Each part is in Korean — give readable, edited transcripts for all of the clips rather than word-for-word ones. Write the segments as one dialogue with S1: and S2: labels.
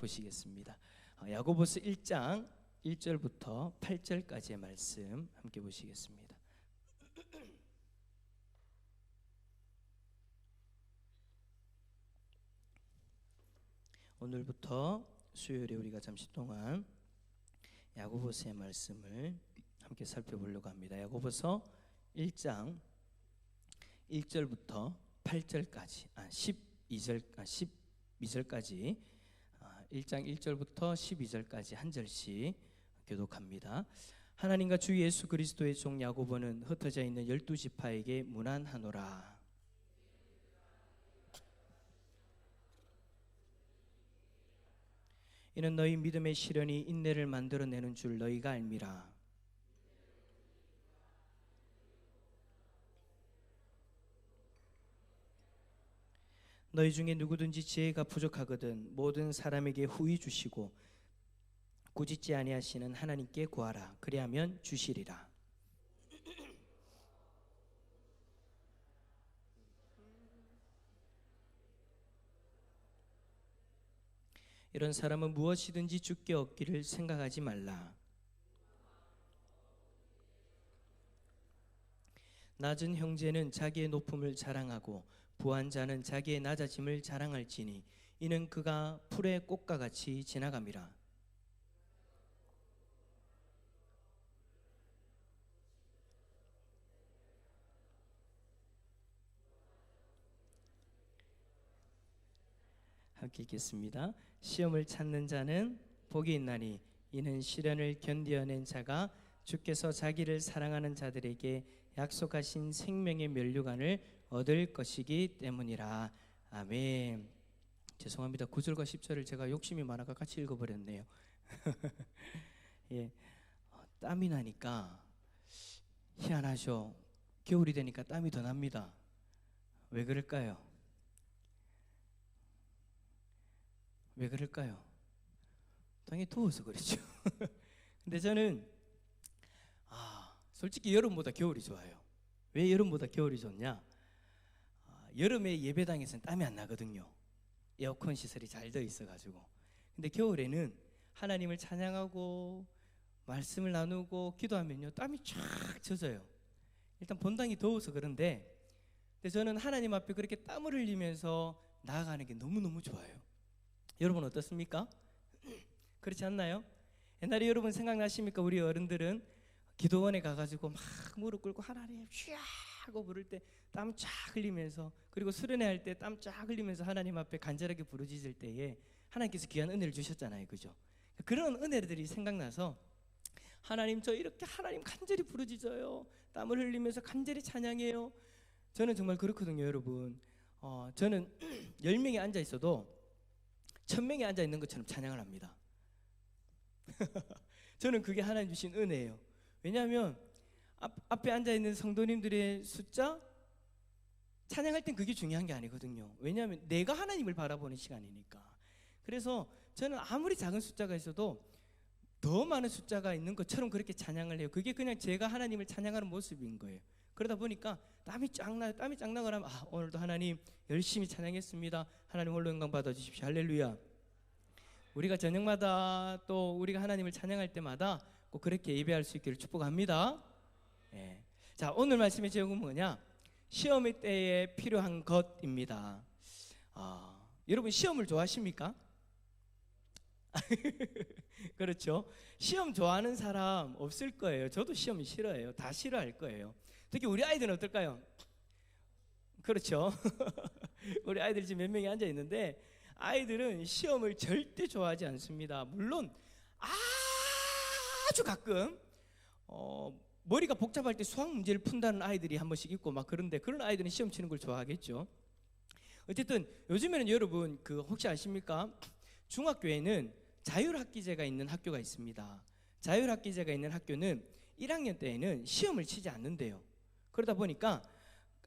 S1: 보시겠습니다. 야고보서 1장 1절부터 8절까지의 말씀 함께 보시겠습니다. 오늘부터 수요일에 우리가 잠시 동안 야고보서의 말씀을 함께 살펴보려고 합니다. 야고보서 1장 1절부터 8절까지 12절까지 1장 1절부터 12절까지 한 절씩 교독합니다. 하나님과 주 예수 그리스도의 종 야고보는 흩어져 있는 12지파에게 문안하노라. 이는 너희 믿음의 시련이 인내를 만들어내는 줄 너희가 알미라. 너희 중에 누구든지 지혜가 부족하거든 모든 사람에게 후히 주시고 꾸짖지 아니하시는 하나님께 구하라. 그리하면 주시리라. 이런 사람은 무엇이든지 주께 얻기를 생각하지 말라. 낮은 형제는 자기의 높음을 자랑하고 부한 자는 자기의 낮아짐을 자랑할지니 이는 그가 풀의 꽃과 같이 지나감이라. 함께 읽겠습니다. 시험을 찾는 자는 복이 있나니 이는 시련을 견디어낸 자가 주께서 자기를 사랑하는 자들에게 약속하신 생명의 면류관을 얻을 것이기 때문이라. 아멘. 죄송합니다. 9절과 10절을 제가 욕심이 많아서 같이 읽어버렸네요. 예, 땀이 나니까 희한하죠. 겨울이 되니까 땀이 더 납니다. 왜 그럴까요? 왜 그럴까요? 당연히 더워서 그렇죠. 근데 저는 솔직히 여름보다 겨울이 좋아요. 왜 여름보다 겨울이 좋냐? 여름에 예배당에서는 땀이 안 나거든요. 에어컨 시설이 잘 되어 있어가지고. 근데 겨울에는 하나님을 찬양하고 말씀을 나누고 기도하면요 땀이 쫙 젖어요. 일단 본당이 더워서 그런데 근데 저는 하나님 앞에 그렇게 땀을 흘리면서 나아가는 게 너무너무 좋아요. 여러분 어떻습니까? 그렇지 않나요? 옛날에 여러분 생각나십니까? 우리 어른들은 기도원에 가가지고 막 무릎 꿇고 하나님 휘야 하고 부를 때 땀 쫙 흘리면서, 그리고 수련회 할 때 땀 쫙 흘리면서 하나님 앞에 간절하게 부르짖을 때에 하나님께서 귀한 은혜를 주셨잖아요. 그죠? 그런 은혜들이 생각나서 하나님 저 이렇게 하나님 간절히 부르짖어요. 땀을 흘리면서 간절히 찬양해요. 저는 정말 그렇거든요. 여러분 저는 10명이 앉아 있어도 1000명이 앉아 있는 것처럼 찬양을 합니다. 저는 그게 하나님 주신 은혜예요. 왜냐하면 앞에 앉아 있는 성도님들의 숫자 찬양할 땐 그게 중요한 게 아니거든요. 왜냐하면 내가 하나님을 바라보는 시간이니까. 그래서 저는 아무리 작은 숫자가 있어도 더 많은 숫자가 있는 것처럼 그렇게 찬양을 해요. 그게 그냥 제가 하나님을 찬양하는 모습인 거예요. 그러다 보니까 땀이 쫙 나요. 땀이 쫙 나고 나면 오늘도 하나님 열심히 찬양했습니다. 하나님 홀로 영광 받아주십시오. 할렐루야. 우리가 저녁마다 또 우리가 하나님을 찬양할 때마다 꼭 그렇게 예배할 수 있기를 축복합니다. 예. 자, 오늘 말씀의 제목은 뭐냐? 시험의 때에 필요한 것입니다. 여러분 시험을 좋아하십니까? 그렇죠. 시험 좋아하는 사람 없을 거예요. 저도 시험 싫어해요. 다 싫어할 거예요. 특히 우리 아이들은 어떨까요? 그렇죠. 우리 아이들 지금 몇 명이 앉아 있는데 아이들은 시험을 절대 좋아하지 않습니다. 물론 아주 가끔 머리가 복잡할 때 수학 문제를 푼다는 아이들이 한 번씩 있고 막 그런데 그런 아이들은 시험 치는 걸 좋아하겠죠. 어쨌든 요즘에는 여러분 혹시 아십니까? 중학교에는 자율학기제가 있는 학교가 있습니다. 자율학기제가 있는 학교는 1학년 때에는 시험을 치지 않는데요. 그러다 보니까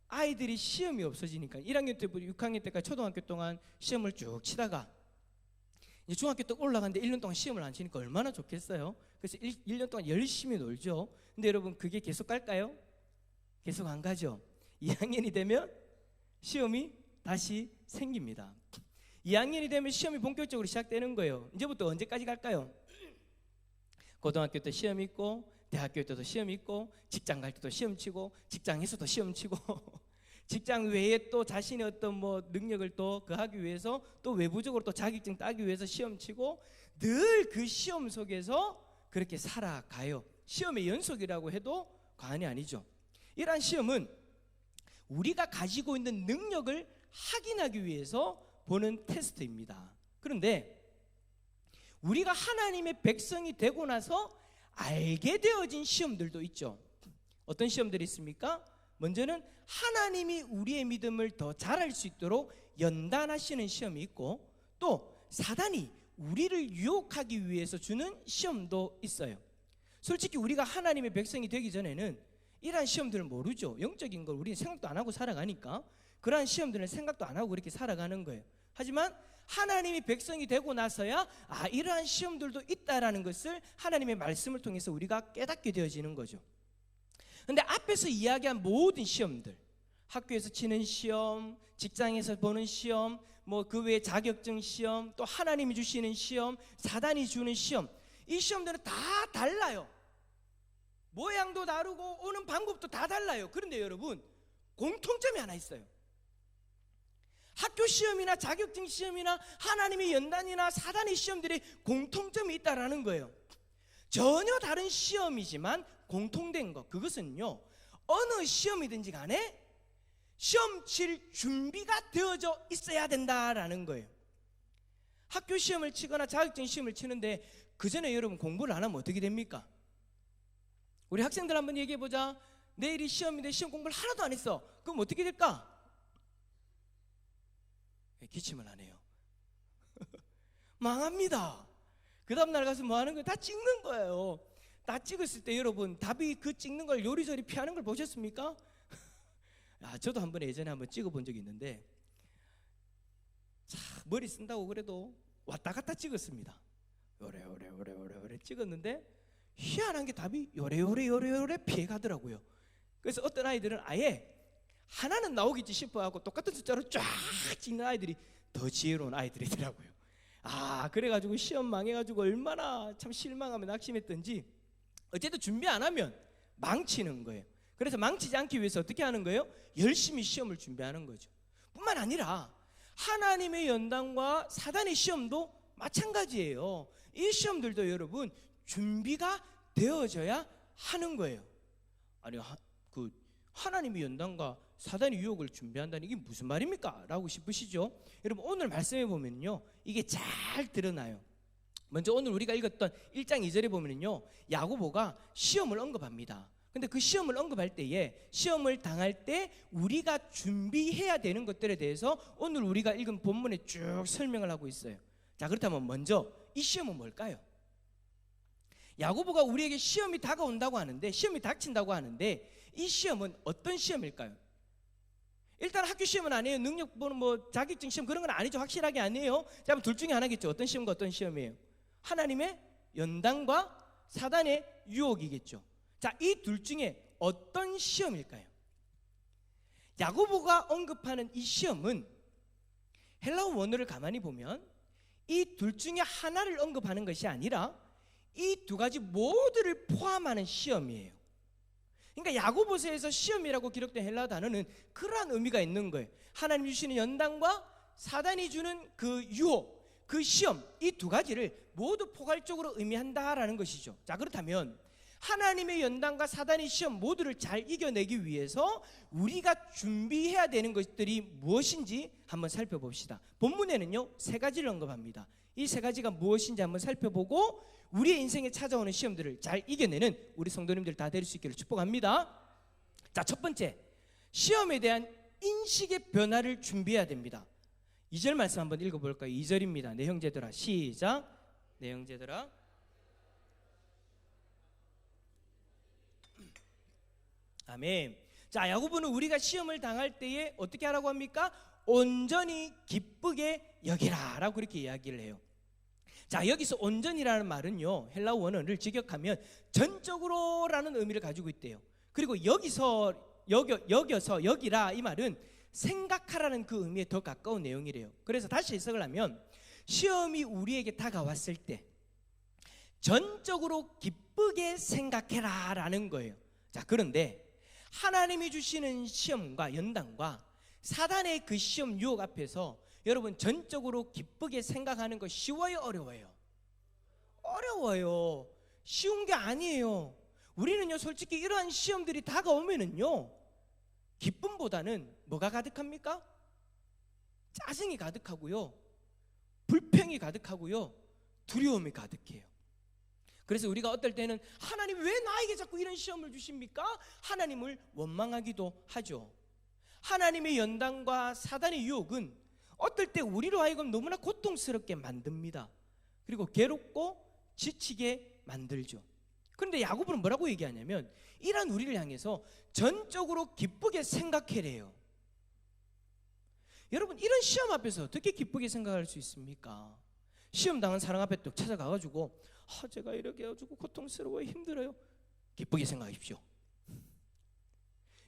S1: 아이들이 시험이 없어지니까 1학년 때부터 6학년 때까지 초등학교 동안 시험을 쭉 치다가 이제 중학교 때 올라갔는데 1년 동안 시험을 안 치니까 얼마나 좋겠어요. 그래서 1년 동안 열심히 놀죠. 근데 여러분 그게 계속 갈까요? 계속 안 가죠. 2학년이 되면 시험이 다시 생깁니다. 2학년이 되면 시험이 본격적으로 시작되는 거예요. 이제부터 언제까지 갈까요? 고등학교 때 시험 있고, 대학교 때도 시험 있고, 직장 갈 때도 시험 치고, 직장에서도 시험 치고 직장 외에 또 자신의 어떤 뭐 능력을 또 그하기 위해서 또 외부적으로 또 자격증 따기 위해서 시험 치고, 늘 그 시험 속에서 그렇게 살아가요. 시험의 연속이라고 해도 과언이 아니죠. 이러한 시험은 우리가 가지고 있는 능력을 확인하기 위해서 보는 테스트입니다. 그런데 우리가 하나님의 백성이 되고 나서 알게 되어진 시험들도 있죠. 어떤 시험들이 있습니까? 먼저는 하나님이 우리의 믿음을 더 잘할 수 있도록 연단하시는 시험이 있고, 또 사단이 우리를 유혹하기 위해서 주는 시험도 있어요. 솔직히 우리가 하나님의 백성이 되기 전에는 이러한 시험들을 모르죠. 영적인 걸 우리는 생각도 안 하고 살아가니까 그러한 시험들은 생각도 안 하고 그렇게 살아가는 거예요. 하지만 하나님이 백성이 되고 나서야 이러한 시험들도 있다라는 것을 하나님의 말씀을 통해서 우리가 깨닫게 되어지는 거죠. 그런데 앞에서 이야기한 모든 시험들, 학교에서 치는 시험, 직장에서 보는 시험, 뭐 그 외에 자격증 시험, 또 하나님이 주시는 시험, 사단이 주는 시험, 이 시험들은 다 달라요. 모양도 다르고 오는 방법도 다 달라요. 그런데 여러분, 공통점이 하나 있어요. 학교 시험이나 자격증 시험이나 하나님의 연단이나 사단의 시험들이 공통점이 있다라는 거예요. 전혀 다른 시험이지만 공통된 것, 그것은요, 어느 시험이든지 간에 시험 칠 준비가 되어져 있어야 된다라는 거예요. 학교 시험을 치거나 자격증 시험을 치는데 그 전에 여러분 공부를 안 하면 어떻게 됩니까? 우리 학생들 한번 얘기해보자. 내일이 시험인데 시험 공부를 하나도 안 했어. 그럼 어떻게 될까? 기침을 안 해요. 망합니다. 그 다음날 가서 뭐 하는 거예요? 다 찍는 거예요. 다 찍었을 때 여러분, 답이 그 찍는 걸 요리조리 피하는 걸 보셨습니까? 저도 한번 예전에 한번 찍어본 적이 있는데, 머리 쓴다고 그래도 왔다 갔다 찍었습니다. 요래 찍었는데 희한한 게 답이 요래 피해가더라고요. 그래서 어떤 아이들은 아예 하나는 나오겠지 싶어하고 똑같은 숫자로 쫙 찍는 아이들이 더 지혜로운 아이들이더라고요. 그래가지고 시험 망해가지고 얼마나 참 실망하며 낙심했던지, 어쨌든 준비 안 하면 망치는 거예요. 그래서 망치지 않기 위해서 어떻게 하는 거예요? 열심히 시험을 준비하는 거죠. 뿐만 아니라 하나님의 연단과 사단의 시험도 마찬가지예요. 이 시험들도 여러분 준비가 되어져야 하는 거예요. 아니, 하나님의 연단과 사단의 유혹을 준비한다는 이게 무슨 말입니까? 라고 싶으시죠? 여러분, 오늘 말씀해 보면요, 이게 잘 드러나요. 먼저 오늘 우리가 읽었던 1장 2절에 보면요, 야고보가 시험을 언급합니다. 근데 그 시험을 언급할 때에, 시험을 당할 때 우리가 준비해야 되는 것들에 대해서 오늘 우리가 읽은 본문에 쭉 설명을 하고 있어요. 자, 그렇다면 먼저 이 시험은 뭘까요? 야고보가 우리에게 시험이 다가온다고 하는데, 시험이 닥친다고 하는데, 이 시험은 어떤 시험일까요? 일단 학교 시험은 아니에요. 능력 보는 뭐 자격증 시험 그런 건 아니죠. 확실하게 아니에요. 자, 그럼 둘 중에 하나겠죠. 어떤 시험과 어떤 시험이에요? 하나님의 연단과 사단의 유혹이겠죠. 자, 이 둘 중에 어떤 시험일까요? 야고보가 언급하는 이 시험은 헬라어 원어를 가만히 보면 이 둘 중에 하나를 언급하는 것이 아니라 이 두 가지 모두를 포함하는 시험이에요. 그러니까 야고보서에서 시험이라고 기록된 헬라어 단어는 그러한 의미가 있는 거예요. 하나님 주시는 연단과 사단이 주는 그 유혹, 그 시험, 이 두 가지를 모두 포괄적으로 의미한다라는 것이죠. 자, 그렇다면 하나님의 연단과 사단의 시험 모두를 잘 이겨내기 위해서 우리가 준비해야 되는 것들이 무엇인지 한번 살펴봅시다. 본문에는요, 세 가지를 언급합니다. 이 세 가지가 무엇인지 한번 살펴보고 우리의 인생에 찾아오는 시험들을 잘 이겨내는 우리 성도님들 다 될 수 있기를 축복합니다. 자, 첫 번째, 시험에 대한 인식의 변화를 준비해야 됩니다. 2절 말씀 한번 읽어볼까요? 2절입니다. 내 형제들아, 시작. 내 형제들아, 아멘. 자, 야고보는 우리가 시험을 당할 때에 어떻게 하라고 합니까? 온전히 기쁘게 여기라 라고 그렇게 이야기를 해요. 자, 여기서 온전이라는 말은요, 헬라어 원어를 직역하면 전적으로라는 의미를 가지고 있대요. 그리고 여기서 여겨서 여기라 이 말은 생각하라는 그 의미에 더 가까운 내용이래요. 그래서 다시 해석을 하면 시험이 우리에게 다가왔을 때 전적으로 기쁘게 생각해라 라는 거예요. 자, 그런데 하나님이 주시는 시험과 연단과 사단의 그 시험 유혹 앞에서 여러분 전적으로 기쁘게 생각하는 거 쉬워요, 어려워요? 어려워요. 쉬운 게 아니에요. 우리는요, 솔직히 이러한 시험들이 다가오면은요, 기쁨보다는 뭐가 가득합니까? 짜증이 가득하고요, 불평이 가득하고요, 두려움이 가득해요. 그래서 우리가 어떨 때는 하나님 왜 나에게 자꾸 이런 시험을 주십니까? 하나님을 원망하기도 하죠. 하나님의 연단과 사단의 유혹은 어떨 때 우리로 하여금 너무나 고통스럽게 만듭니다. 그리고 괴롭고 지치게 만들죠. 그런데 야고보는 뭐라고 얘기하냐면 이런 우리를 향해서 전적으로 기쁘게 생각해래요. 여러분, 이런 시험 앞에서 어떻게 기쁘게 생각할 수 있습니까? 시험 당한 사람 앞에 또 찾아가가지고 제가 이렇게 해가지고 고통스러워요, 힘들어요. 기쁘게 생각하십시오.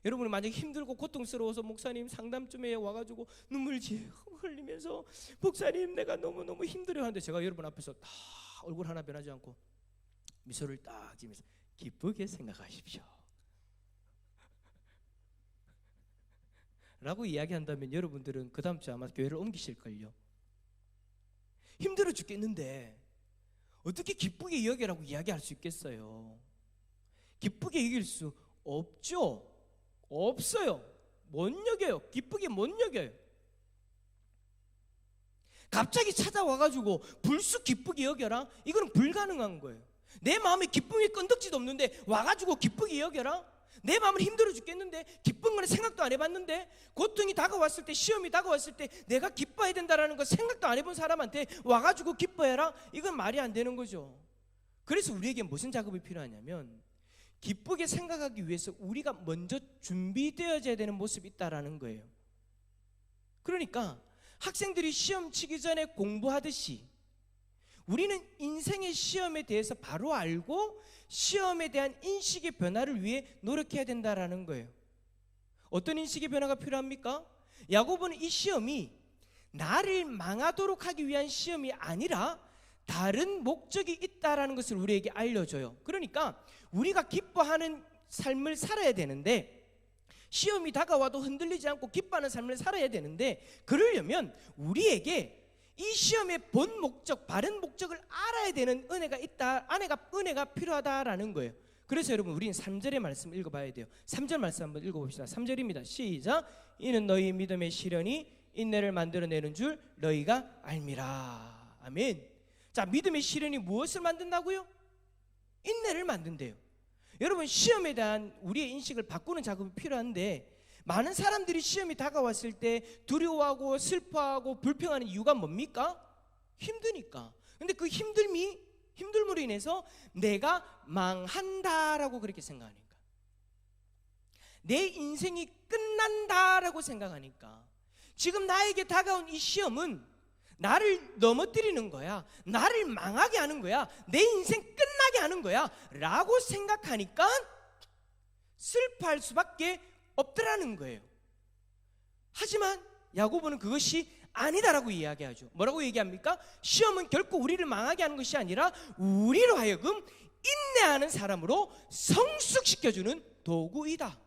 S1: 여러분이 만약에 힘들고 고통스러워서 목사님 상담쯤에 와가지고 눈물 흘리면서 목사님 내가 너무너무 힘들어요 하는데 제가 여러분 앞에서 다 얼굴 하나 변하지 않고 미소를 딱 지면서 기쁘게 생각하십시오 라고 이야기한다면 여러분들은 그 다음 주에 아마 교회를 옮기실걸요. 힘들어 죽겠는데 어떻게 기쁘게 여기라고 이야기할 수 있겠어요? 기쁘게 여길 수 없죠. 없어요. 못 여겨요. 기쁘게 못 여겨요. 갑자기 찾아와가지고 불쑥 기쁘게 여겨라? 이거는 불가능한 거예요. 내 마음에 기쁨이 끈덕지도 없는데 와가지고 기쁘게 여겨라? 내 마음은 힘들어 죽겠는데 기쁜 거는 생각도 안 해봤는데 고통이 다가왔을 때 시험이 다가왔을 때 내가 기뻐해야 된다는 거 생각도 안 해본 사람한테 와가지고 기뻐해라? 이건 말이 안 되는 거죠. 그래서 우리에게 무슨 작업이 필요하냐면 기쁘게 생각하기 위해서 우리가 먼저 준비되어져야 되는 모습이 있다라는 거예요. 그러니까 학생들이 시험 치기 전에 공부하듯이 우리는 인생의 시험에 대해서 바로 알고 시험에 대한 인식의 변화를 위해 노력해야 된다라는 거예요. 어떤 인식의 변화가 필요합니까? 야고보는 이 시험이 나를 망하도록 하기 위한 시험이 아니라 다른 목적이 있다라는 것을 우리에게 알려줘요. 그러니까 우리가 기뻐하는 삶을 살아야 되는데 시험이 다가와도 흔들리지 않고 기뻐하는 삶을 살아야 되는데 그러려면 우리에게 이 시험의 본 목적, 바른 목적을 알아야 되는 은혜가 있다, 은혜가 필요하다라는 거예요. 그래서 여러분 우리는 3절의 말씀 읽어봐야 돼요. 3절 말씀 한번 읽어봅시다. 3절입니다. 시작. 이는 너희 믿음의 시련이 인내를 만들어내는 줄 너희가 알미라. 아멘. 자, 믿음의 시련이 무엇을 만든다고요? 인내를 만든대요. 여러분 시험에 대한 우리의 인식을 바꾸는 작업이 필요한데 많은 사람들이 시험이 다가왔을 때 두려워하고 슬퍼하고 불평하는 이유가 뭡니까? 힘드니까. 근데 그 힘듦으로 인해서 내가 망한다라고 그렇게 생각하니까, 내 인생이 끝난다라고 생각하니까 지금 나에게 다가온 이 시험은 나를 넘어뜨리는 거야, 나를 망하게 하는 거야, 내 인생 끝나게 하는 거야 라고 생각하니까 슬퍼할 수밖에 없더라는 거예요. 하지만 야고보는 그것이 아니다라고 이야기하죠. 뭐라고 얘기합니까? 시험은 결코 우리를 망하게 하는 것이 아니라 우리로 하여금 인내하는 사람으로 성숙시켜주는 도구이다.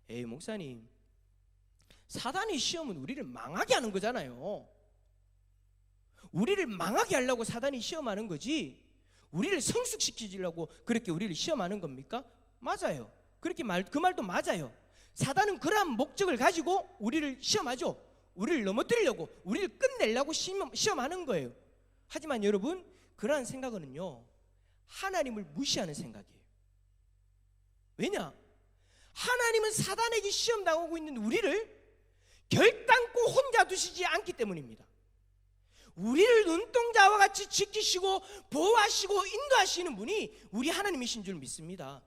S1: 에이 목사님, 사단의 시험은 우리를 망하게 하는 거잖아요. 우리를 망하게 하려고 사단이 시험하는 거지 우리를 성숙시키려고 그렇게 우리를 시험하는 겁니까? 맞아요. 그 말도 맞아요. 사단은 그러한 목적을 가지고 우리를 시험하죠. 우리를 넘어뜨리려고, 우리를 끝내려고 시험하는 거예요. 하지만 여러분, 그러한 생각은요 하나님을 무시하는 생각이에요. 왜냐? 하나님은 사단에게 시험당하고 있는 우리를 결단코 혼자 두시지 않기 때문입니다. 우리를 눈동자와 같이 지키시고 보호하시고 인도하시는 분이 우리 하나님이신 줄 믿습니다.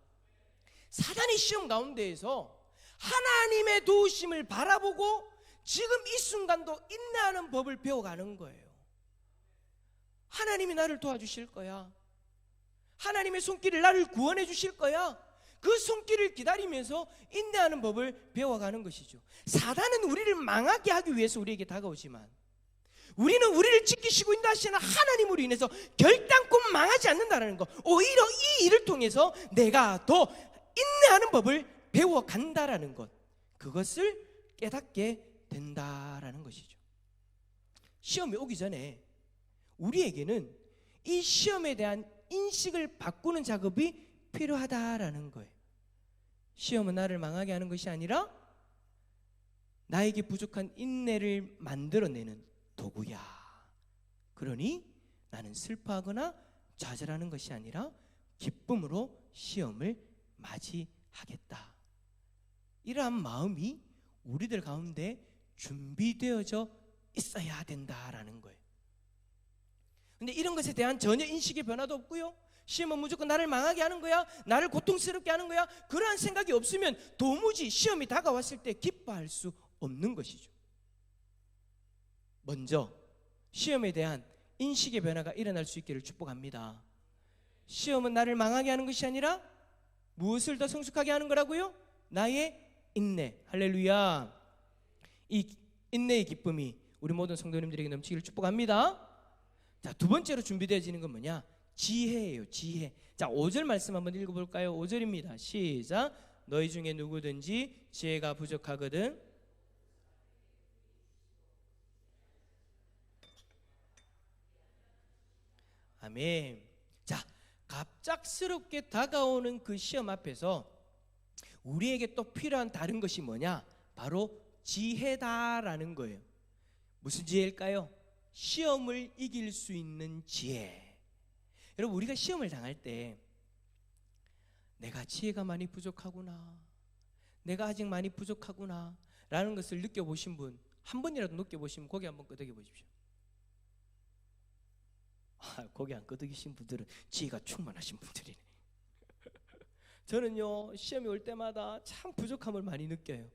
S1: 사단의 시험 가운데에서 하나님의 도우심을 바라보고 지금 이 순간도 인내하는 법을 배워가는 거예요. 하나님이 나를 도와주실 거야. 하나님의 손길을 나를 구원해 주실 거야.
S2: 그 손길을 기다리면서 인내하는 법을 배워가는 것이죠. 사단은 우리를 망하게 하기 위해서 우리에게 다가오지만 우리는 우리를 지키시고 인도하시는 하나님으로 인해서 결단코 망하지 않는다는 것, 오히려 이 일을 통해서 내가 더 인내하는 법을 배워간다라는 것, 그것을 깨닫게 된다라는 것이죠. 시험이 오기 전에 우리에게는 이 시험에 대한 인식을 바꾸는 작업이 필요하다라는 거예요. 시험은 나를 망하게 하는 것이 아니라 나에게 부족한 인내를 만들어내는 도구야. 그러니 나는 슬퍼하거나 좌절하는 것이 아니라 기쁨으로 시험을 맞이하겠다. 이러한 마음이 우리들 가운데 준비되어져 있어야 된다라는 거예요. 근데 이런 것에 대한 전혀 인식의 변화도 없고요, 시험은 무조건 나를 망하게 하는 거야, 나를 고통스럽게 하는 거야, 그러한 생각이 없으면 도무지 시험이 다가왔을 때 기뻐할 수 없는 것이죠. 먼저 시험에 대한 인식의 변화가 일어날 수 있기를 축복합니다. 시험은 나를 망하게 하는 것이 아니라 무엇을 더 성숙하게 하는 거라고요? 나의 인내. 할렐루야. 이 인내의 기쁨이 우리 모든 성도님들에게 넘치기를 축복합니다. 자, 두 번째로 준비되어지는 건 뭐냐? 지혜예요. 지혜. 자, 5절 말씀 한번 읽어볼까요? 5절입니다. 시작. 너희 중에 누구든지 지혜가 부족하거든 아멘. 자, 갑작스럽게 다가오는 그 시험 앞에서 우리에게 또 필요한 다른 것이 뭐냐? 바로 지혜다라는 거예요. 무슨 지혜일까요? 시험을 이길 수 있는 지혜. 여러분, 우리가 시험을 당할 때 내가 지혜가 많이 부족하구나, 내가 아직 많이 부족하구나 라는 것을 느껴보신 분, 한 번이라도 느껴보시면 고개 한번 끄덕여 보십시오. 고개 안 끄덕이신 분들은 지혜가 충만하신 분들이네. 저는요, 시험이 올 때마다 참 부족함을 많이 느껴요.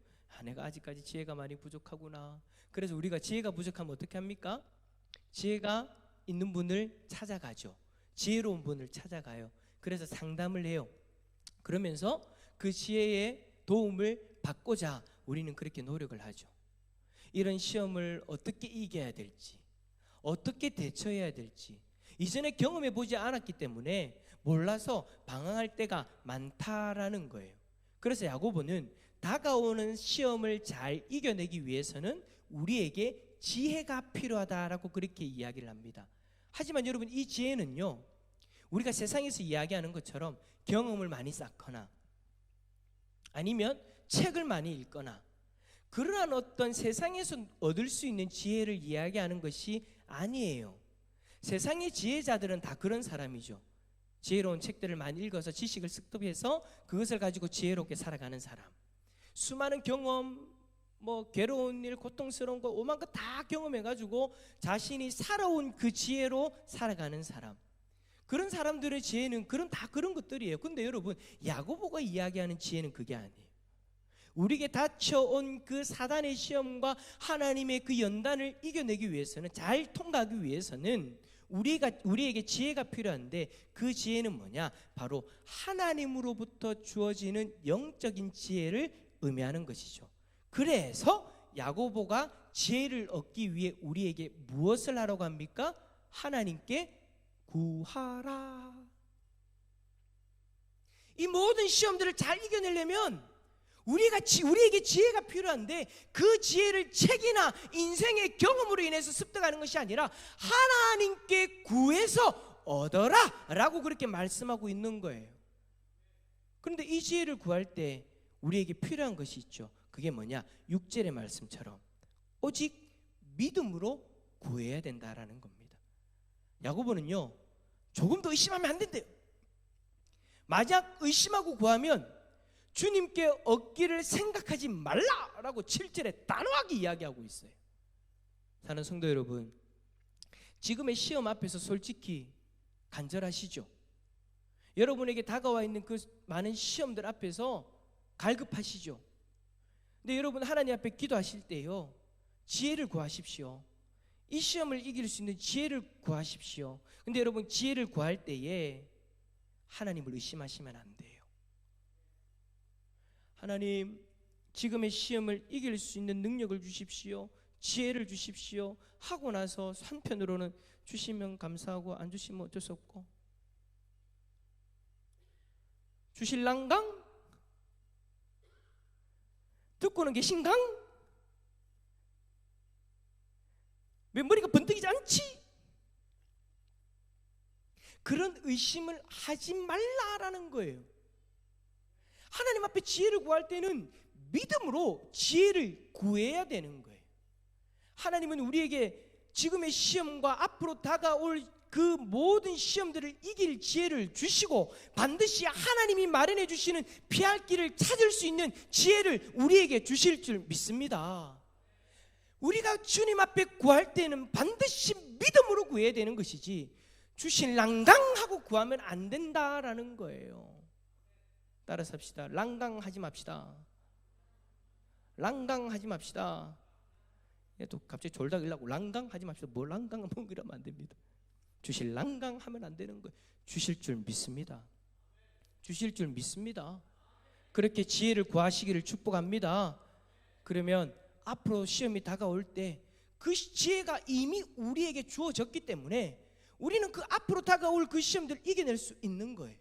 S2: 내가 아직까지 지혜가 많이 부족하구나. 그래서 우리가 지혜가 부족하면 어떻게 합니까? 지혜가 있는 분을 찾아가죠. 지혜로운 분을 찾아가요. 그래서 상담을 해요. 그러면서 그 지혜의 도움을 받고자 우리는 그렇게 노력을 하죠. 이런 시험을 어떻게 이겨야 될지, 어떻게 대처해야 될지 이전에 경험해 보지 않았기 때문에 몰라서 방황할 때가 많다라는 거예요. 그래서 야고보는 다가오는 시험을 잘 이겨내기 위해서는 우리에게 지혜가 필요하다라고 그렇게 이야기를 합니다. 하지만 여러분, 이 지혜는요, 우리가 세상에서 이야기하는 것처럼 경험을 많이 쌓거나 아니면 책을 많이 읽거나 그러한 어떤 세상에서 얻을 수 있는 지혜를 이야기하는 것이 아니에요. 세상의 지혜자들은 다 그런 사람이죠. 지혜로운 책들을 많이 읽어서 지식을 습득해서 그것을 가지고 지혜롭게 살아가는 사람. 수많은 경험, 괴로운 일, 고통스러운 거, 오만 거 다 경험해가지고 자신이 살아온 그 지혜로 살아가는 사람. 그런 사람들의 지혜는 다 그런 것들이에요. 근데 여러분, 야고보가 이야기하는 지혜는 그게 아니에요. 우리에게 닥쳐온 그 사단의 시험과 하나님의 그 연단을 이겨내기 위해서는, 잘 통과하기 위해서는 우리에게 지혜가 필요한데, 그 지혜는 뭐냐? 바로 하나님으로부터 주어지는 영적인 지혜를 의미하는 것이죠. 그래서 야고보가 지혜를 얻기 위해 우리에게 무엇을 하라고 합니까? 하나님께 구하라. 이 모든 시험들을 잘 이겨내려면 우리에게 지혜가 필요한데, 그 지혜를 책이나 인생의 경험으로 인해서 습득하는 것이 아니라 하나님께 구해서 얻어라 라고 그렇게 말씀하고 있는 거예요. 그런데 이 지혜를 구할 때 우리에게 필요한 것이 있죠. 그게 뭐냐? 6절의 말씀처럼 오직 믿음으로 구해야 된다라는 겁니다. 야고보는요, 조금 더 의심하면 안 된대요. 만약 의심하고 구하면 주님께 얻기를 생각하지 말라라고 7절에 단호하게 이야기하고 있어요. 사는 성도 여러분, 지금의 시험 앞에서 솔직히 간절하시죠? 여러분에게 다가와 있는 그 많은 시험들 앞에서 갈급하시죠? 근데 여러분, 하나님 앞에 기도하실 때요, 지혜를 구하십시오. 이 시험을 이길 수 있는 지혜를 구하십시오. 근데 여러분, 지혜를 구할 때에 하나님을 의심하시면 안 돼요. 하나님, 지금의 시험을 이길 수 있는 능력을 주십시오, 지혜를 주십시오 하고 나서 한편으로는 주시면 감사하고 안 주시면 어쩔 수 없고, 주실랑강? 듣고는 계신강? 왜 머리가 번뜩이지 않지? 그런 의심을 하지 말라라는 거예요. 하나님 앞에 지혜를 구할 때는 믿음으로 지혜를 구해야 되는 거예요. 하나님은 우리에게 지금의 시험과 앞으로 다가올 그 모든 시험들을 이길 지혜를 주시고 반드시 하나님이 마련해 주시는 피할 길을 찾을 수 있는 지혜를 우리에게 주실 줄 믿습니다. 우리가 주님 앞에 구할 때는 반드시 믿음으로 구해야 되는 것이지 주신 랑강하고 구하면 안 된다라는 거예요. 따라서 합시다. 랑강하지 맙시다. 랑강하지 맙시다. 또 갑자기 졸다길라고 랑강하지 맙시다. 뭐 랑강은 뭐 이러면 안 됩니다. 주실 랑강하면 안 되는 거예요. 주실 줄 믿습니다. 주실 줄 믿습니다. 그렇게 지혜를 구하시기를 축복합니다. 그러면 앞으로 시험이 다가올 때 그 지혜가 이미 우리에게 주어졌기 때문에 우리는 그 앞으로 다가올 그 시험들을 이겨낼 수 있는 거예요.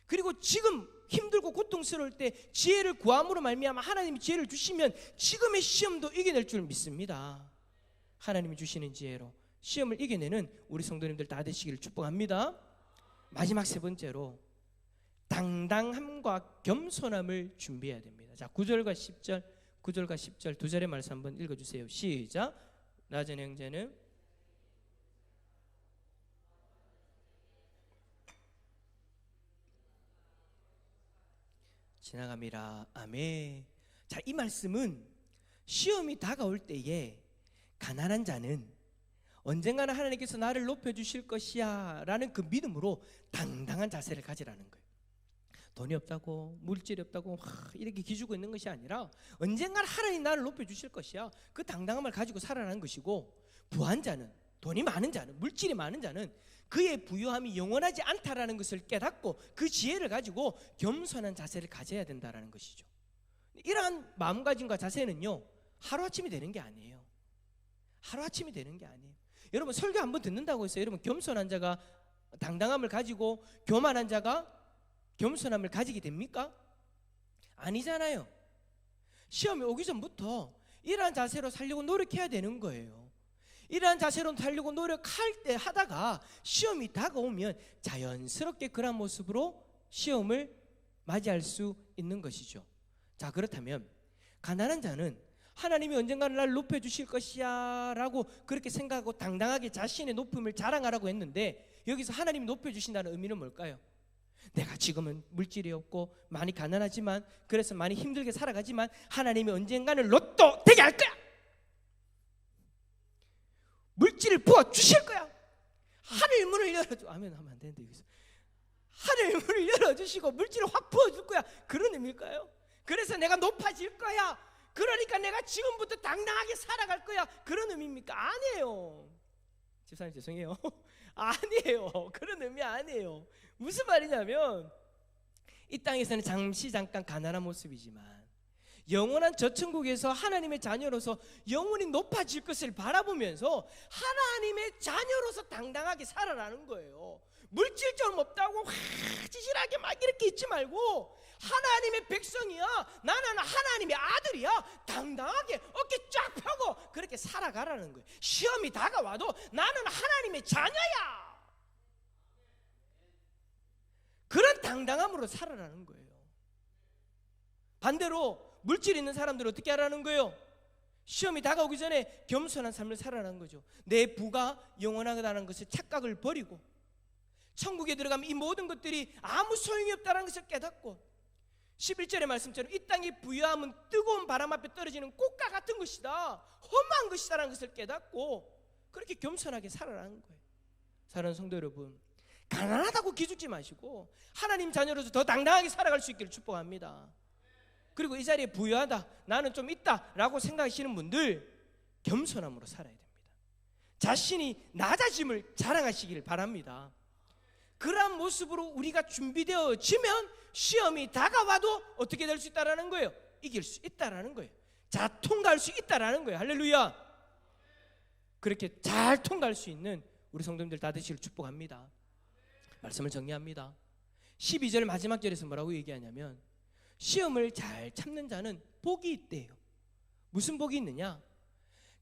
S2: 그리고 지금 힘들고 고통스러울 때 지혜를 구함으로 말미암아 하나님이 지혜를 주시면 지금의 시험도 이겨낼 줄 믿습니다. 하나님이 주시는 지혜로 시험을 이겨내는 우리 성도님들 다 되시기를 축복합니다. 마지막 세 번째로 당당함과 겸손함을 준비해야 됩니다. 자, 9절과 10절 두 절의 말씀 한번 읽어주세요. 시작. 낮은 형제는 지나감이라. 아멘. 자, 이 말씀은 시험이 다가올 때에 가난한 자는 언젠가는 하나님께서 나를 높여주실 것이야 라는 그 믿음으로 당당한 자세를 가지라는 거예요. 돈이 없다고 물질이 없다고 이렇게 기죽고 있는 것이 아니라 언젠가는 하나님 나를 높여주실 것이야, 그 당당함을 가지고 살아가는 것이고, 부한 자는, 돈이 많은 자는, 물질이 많은 자는 그의 부유함이 영원하지 않다라는 것을 깨닫고 그 지혜를 가지고 겸손한 자세를 가져야 된다는 것이죠. 이러한 마음가짐과 자세는요 하루아침이 되는 게 아니에요. 하루아침이 되는 게 아니에요. 여러분 설교 한번 듣는다고 해서 여러분 겸손한 자가 당당함을 가지고 교만한 자가 겸손함을 가지게 됩니까? 아니잖아요. 시험이 오기 전부터 이러한 자세로 살려고 노력해야 되는 거예요. 이러한 자세로 살려고 노력할 때 하다가 시험이 다가오면 자연스럽게 그런 모습으로 시험을 맞이할 수 있는 것이죠. 자, 그렇다면 가난한 자는 하나님이 언젠가는 나를 높여주실 것이야 라고 그렇게 생각하고 당당하게 자신의 높음을 자랑하라고 했는데, 여기서 하나님이 높여주신다는 의미는 뭘까요? 내가 지금은 물질이 없고 많이 가난하지만, 그래서 많이 힘들게 살아가지만 하나님이 언젠가는 로또 되게 할 거야, 물질을 부어주실 거야, 하늘 문을 열어줘. 아멘 하면 안 되는데 여기서 하늘 문을 열어주시고 물질을 확 부어줄 거야, 그런 의미일까요? 그래서 내가 높아질 거야, 그러니까 내가 지금부터 당당하게 살아갈 거야, 그런 의미입니까? 아니에요. 집사님 죄송해요. 아니에요. 그런 의미 아니에요. 무슨 말이냐면 이 땅에서는 잠깐 가난한 모습이지만 영원한 저 천국에서 하나님의 자녀로서 영원히 높아질 것을 바라보면서 하나님의 자녀로서 당당하게 살아라는 거예요. 물질 좀 없다고 지질하게 막 이렇게 있지 말고, 하나님의 백성이야, 나는 하나님의 아들이야, 당당하게 어깨 쫙 펴고 그렇게 살아가라는 거예요. 시험이 다가와도 나는 하나님의 자녀야, 그런 당당함으로 살아라는 거예요. 반대로 물질 있는 사람들은 어떻게 하라는 거예요? 시험이 다가오기 전에 겸손한 삶을 살아라는 거죠. 내 부가 영원하다는 것을 착각을 버리고 천국에 들어가면 이 모든 것들이 아무 소용이 없다는 것을 깨닫고, 11절의 말씀처럼 이 땅의 부유함은 뜨거운 바람 앞에 떨어지는 꽃과 같은 것이다, 험한 것이다라는 것을 깨닫고 그렇게 겸손하게 살아라는 거예요. 사랑하는 성도 여러분, 가난하다고 기죽지 마시고 하나님 자녀로서 더 당당하게 살아갈 수 있기를 축복합니다. 그리고 이 자리에 부유하다, 나는 좀 있다라고 생각하시는 분들 겸손함으로 살아야 됩니다. 자신이 낮아짐을 자랑하시길 바랍니다. 그러한 모습으로 우리가 준비되어지면 시험이 다가와도 어떻게 될 수 있다는 거예요? 이길 수 있다라는 거예요. 자, 통과할 수 있다라는 거예요. 할렐루야. 그렇게 잘 통과할 수 있는 우리 성도님들 다 되시길 축복합니다. 말씀을 정리합니다. 12절 마지막 절에서 뭐라고 얘기하냐면 시험을 잘 참는 자는 복이 있대요. 무슨 복이 있느냐?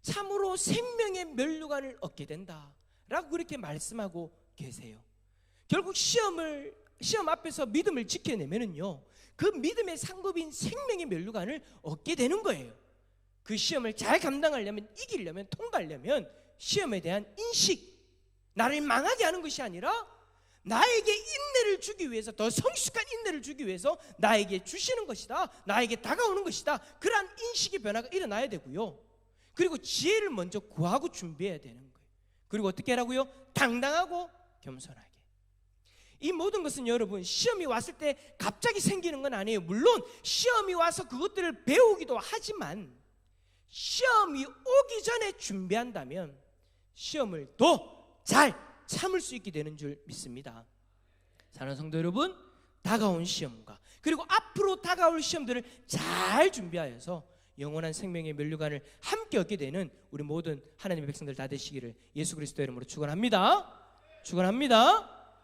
S2: 참으로 생명의 면류관을 얻게 된다 라고 그렇게 말씀하고 계세요. 결국 시험 앞에서 믿음을 지켜내면은요, 그 믿음의 상급인 생명의 면류관을 얻게 되는 거예요. 그 시험을 잘 감당하려면, 이기려면, 통과하려면 시험에 대한 인식, 나를 망하게 하는 것이 아니라 나에게 인내를 주기 위해서, 더 성숙한 인내를 주기 위해서 나에게 주시는 것이다, 나에게 다가오는 것이다, 그러한 인식의 변화가 일어나야 되고요. 그리고 지혜를 먼저 구하고 준비해야 되는 거예요. 그리고 어떻게 하라고요? 당당하고 겸손하게. 이 모든 것은 여러분, 시험이 왔을 때 갑자기 생기는 건 아니에요. 물론 시험이 와서 그것들을 배우기도 하지만 시험이 오기 전에 준비한다면 시험을 더 잘 참을 수 있게 되는 줄 믿습니다. 사랑하는 성도 여러분, 다가온 시험과 그리고 앞으로 다가올 시험들을 잘 준비하여서 영원한 생명의 면류관을 함께 얻게 되는 우리 모든 하나님의 백성들 다 되시기를 예수 그리스도의 이름으로 축원합니다. 축원합니다.